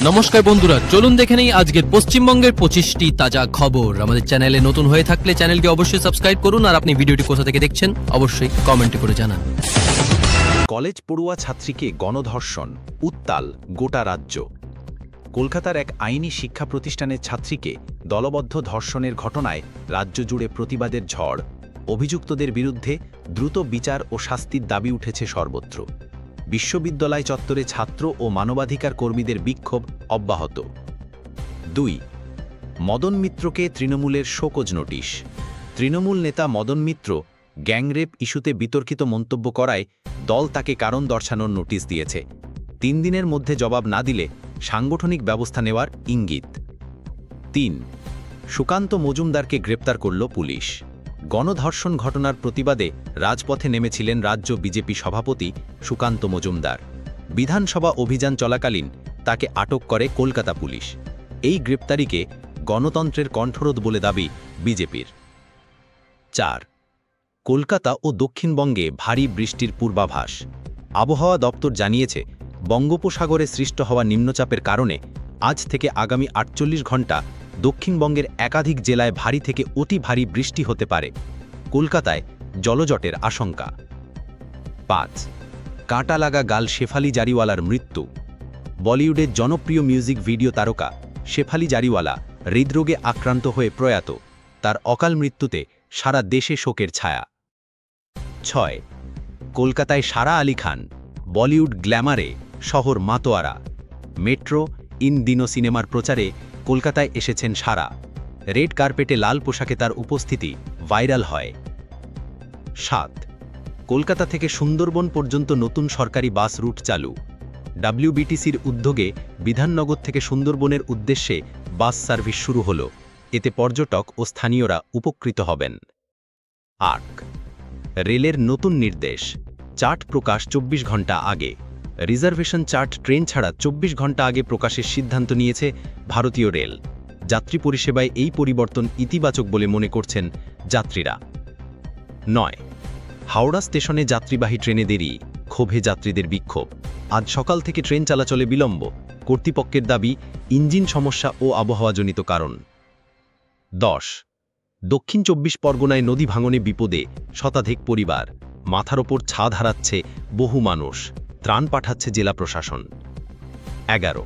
নমস্কার বন্ধুরা, চলুন দেখে নেই আজকের পশ্চিমবঙ্গের 25টি তাজা খবর। আমাদের চ্যানেলে নতুন হয়ে থাকলে চ্যানেলটি অবশ্যই সাবস্ক্রাইব করুন, আর আপনি ভিডিওটি কোথা থেকে দেখছেন অবশ্যই কমেন্টে করে জানান। কলেজ পড়ুয়া ছাত্রীকে গণধর্ষণ, উত্তাল গোটা রাজ্য। কলকাতার এক আইনি শিক্ষা প্রতিষ্ঠানের ছাত্রীকে দলবদ্ধ ধর্ষণের ঘটনায় রাজ্য জুড়ে প্রতিবাদের ঝড়। অভিযুক্তদের বিরুদ্ধে দ্রুত বিচার ও শাস্তির দাবি উঠেছে সর্বত্র। বিশ্ববিদ্যালয় চত্বরে ছাত্র ও মানবাধিকার কর্মীদের বিক্ষোভ অব্যাহত। 2. মদন মিত্রকে তৃণমূলের শোকজ নোটিশ। তৃণমূল নেতা মদন মিত্র গ্যাংরেপ ইস্যুতে বিতর্কিত মন্তব্য করায় দল তাকে কারণ দর্শানোর নোটিশ দিয়েছে। 3 দিনের মধ্যে জবাব না দিলে সাংগঠনিক ব্যবস্থা নেওয়ার ইঙ্গিত। 3. সুকান্ত মজুমদারকে গ্রেপ্তার করল পুলিশ। গণধর্ষণ ঘটনার প্রতিবাদে রাজপথে নেমেছিলেন রাজ্য বিজেপি সভাপতি সুকান্ত মজুমদার। বিধানসভা অভিযান চলাকালীন তাকে আটক করে কলকাতা পুলিশ। এই গ্রেপ্তারিকে গণতন্ত্রের কণ্ঠরোধ বলে দাবি বিজেপির। 4. কলকাতা ও দক্ষিণবঙ্গে ভারী বৃষ্টির পূর্বাভাস। আবহাওয়া দপ্তর জানিয়েছে, বঙ্গোপসাগরে সৃষ্ট হওয়া নিম্নচাপের কারণে আজ থেকে আগামী 48 ঘণ্টা দক্ষিণবঙ্গের একাধিক জেলায় ভারী থেকে অতি ভারী বৃষ্টি হতে পারে। কলকাতায় জলজটের আশঙ্কা। 5. কাঁটা লাগা গাল শেফালি জারিওয়ালার মৃত্যু। বলিউডের জনপ্রিয় মিউজিক ভিডিও তারকা শেফালি জারিওয়ালা হৃদরোগে আক্রান্ত হয়ে প্রয়াত। তার অকাল মৃত্যুতে সারা দেশে শোকের ছায়া। 6. কলকাতায় সারা আলী খান, বলিউড গ্ল্যামারে শহর মাতোয়ারা। মেট্রো ইন দিনো সিনেমার প্রচারে কলকাতায় এসেছেন সারা। রেড কার্পেটে লাল পোশাকে তার উপস্থিতি ভাইরাল হয়। 7. কলকাতা থেকে সুন্দরবন পর্যন্ত নতুন সরকারি বাস রুট চালু। ডাব্লিউবিটিসির উদ্যোগে বিধাননগর থেকে সুন্দরবনের উদ্দেশ্যে বাস সার্ভিস শুরু হল। এতে পর্যটক ও স্থানীয়রা উপকৃত হবেন। 8. রেলের নতুন নির্দেশ, চার্ট প্রকাশ 24 ঘণ্টা আগে। রিজার্ভেশন চার্ট ট্রেন ছাড়া 24 ঘণ্টা আগে প্রকাশের সিদ্ধান্ত নিয়েছে ভারতীয় রেল। যাত্রী পরিষেবায় এই পরিবর্তন ইতিবাচক বলে মনে করছেন যাত্রীরা। 9. হাওড়া স্টেশনে যাত্রীবাহী ট্রেনে দেরি, ক্ষোভে যাত্রীদের বিক্ষোভ। আজ সকাল থেকে ট্রেন চলাচলে বিলম্ব। কর্তৃপক্ষের দাবি ইঞ্জিন সমস্যা ও আবহাওয়াজনিত কারণ। 10. দক্ষিণ 24 পরগনায় নদী ভাঙনে বিপদে শতাধিক পরিবার। মাথার ওপর ছাদ হারাচ্ছে বহু মানুষ। ত্রাণ পাঠাচ্ছে জেলা প্রশাসন। 11.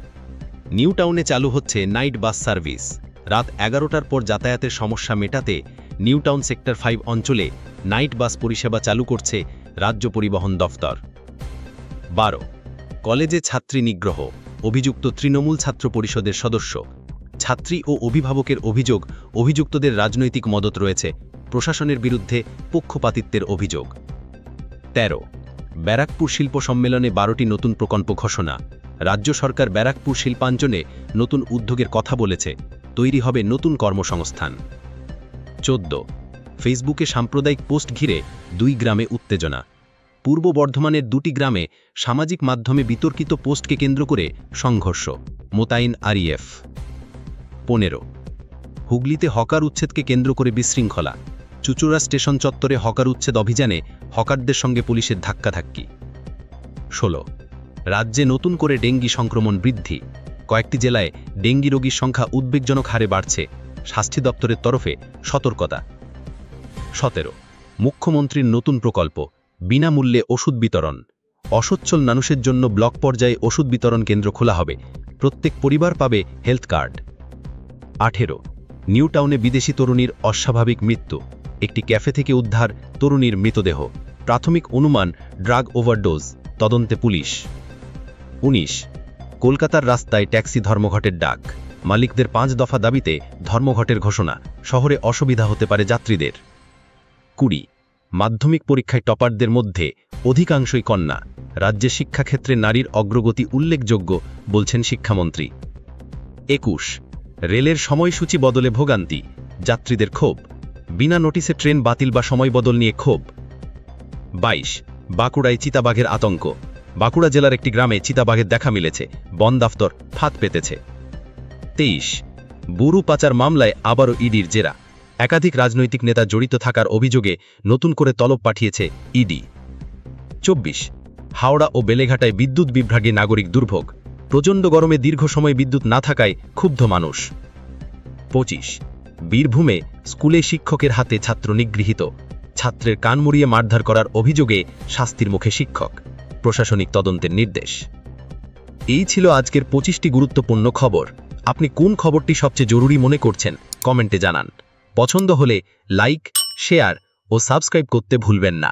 নিউ টাউনে চালু হচ্ছে নাইট বাস সার্ভিস। রাত 11টার পর যাতায়াতের সমস্যা মেটাতে নিউ টাউন সেক্টর 5 অঞ্চলে নাইট বাস পরিষেবা চালু করছে রাজ্য পরিবহন দফতর। 12. কলেজে ছাত্রী নিগ্রহ, অভিযুক্ত তৃণমূল ছাত্র পরিষদের সদস্য। ছাত্রী ও অভিভাবকের অভিযোগ, অভিযুক্তদের রাজনৈতিক মদত রয়েছে। প্রশাসনের বিরুদ্ধে পক্ষপাতিত্বের অভিযোগ। 13. ব্যারাকপুর শিল্প সম্মেলনে 12টি নতুন প্রকল্প ঘোষণা। রাজ্য সরকার ব্যারাকপুর শিল্পাঞ্চলে নতুন উদ্যোগের কথা বলেছে। তৈরি হবে নতুন কর্মসংস্থান। 14. ফেসবুকে সাম্প্রদায়িক পোস্ট ঘিরে 2 গ্রামে উত্তেজনা। পূর্ব বর্ধমানের 2টি গ্রামে সামাজিক মাধ্যমে বিতর্কিত পোস্টকে কেন্দ্র করে সংঘর্ষ, মোতায়েন আরইএফ। 15. হুগলিতে হকার উচ্ছেদকে কেন্দ্র করে বিশৃঙ্খলা। চুচুড়া স্টেশন চত্বরে হকার উচ্ছেদ অভিযানে হকারদের সঙ্গে পুলিশের ধাক্কাধাক্কি। 16. রাজ্যে নতুন করে ডেঙ্গি সংক্রমণ বৃদ্ধি। কয়েকটি জেলায় ডেঙ্গি রোগীর সংখ্যা উদ্বেগজনক হারে বাড়ছে। স্বাস্থ্য দপ্তরের তরফে সতর্কতা। 17. মুখ্যমন্ত্রীর নতুন প্রকল্প, বিনামূল্যে ওষুধ বিতরণ। অসচ্ছল মানুষের জন্য ব্লক পর্যায়ে ওষুধ বিতরণ কেন্দ্র খোলা হবে। প্রত্যেক পরিবার পাবে হেলথ কার্ড। 18. নিউ টাউনে বিদেশি তরুণীর অস্বাভাবিক মৃত্যু। একটি ক্যাফে থেকে উদ্ধার তরুণীর মৃতদেহ। প্রাথমিক অনুমান ড্রাগ ওভারডোজ, তদন্তে পুলিশ। 19. কলকাতার রাস্তায় ট্যাক্সি ধর্মঘটের ডাক। মালিকদের 5 দফা দাবিতে ধর্মঘটের ঘোষণা। শহরে অসুবিধা হতে পারে যাত্রীদের। 20. মাধ্যমিক পরীক্ষায় টপারদের মধ্যে অধিকাংশই কন্যা। রাজ্যে শিক্ষাক্ষেত্রে নারীর অগ্রগতি উল্লেখযোগ্য বলছেন শিক্ষামন্ত্রী। 21. রেলের সময়সূচি বদলে ভোগান্তি, যাত্রীদের ক্ষোভ। বিনা নোটিসে ট্রেন বাতিল বা সময় বদল নিয়ে ক্ষোভ। 22. বাঁকুড়ায় চিতাবাঘের আতঙ্ক। বাঁকুড়া জেলার একটি গ্রামে চিতাবাঘের দেখা মিলেছে। বন দফতর ফাঁদ পেতেছে। 23. বুরু পাচার মামলায় আবারও ইডির জেরা। একাধিক রাজনৈতিক নেতা জড়িত থাকার অভিযোগে নতুন করে তলব পাঠিয়েছে ইডি। 24. হাওড়া ও বেলেঘাটায় বিদ্যুৎ বিভ্রাগে নাগরিক দুর্ভোগ। প্রচণ্ড গরমে দীর্ঘ সময় বিদ্যুৎ না থাকায় ক্ষুব্ধ মানুষ। 25 বীরভূমে স্কুলে শিক্ষকের হাতে ছাত্র নিগৃহীত, ছাত্রের কান মুড়িয়ে মারধর করার অভিযোগে শাস্তির মুখে শিক্ষক, প্রশাসনিক তদন্তের নির্দেশ। এই ছিল আজকের 25টি গুরুত্বপূর্ণ খবর। আপনি কোন খবরটি সবচেয়ে জরুরি মনে করছেন কমেন্টে জানান। পছন্দ হলে লাইক, শেয়ার ও সাবস্ক্রাইব করতে ভুলবেন না।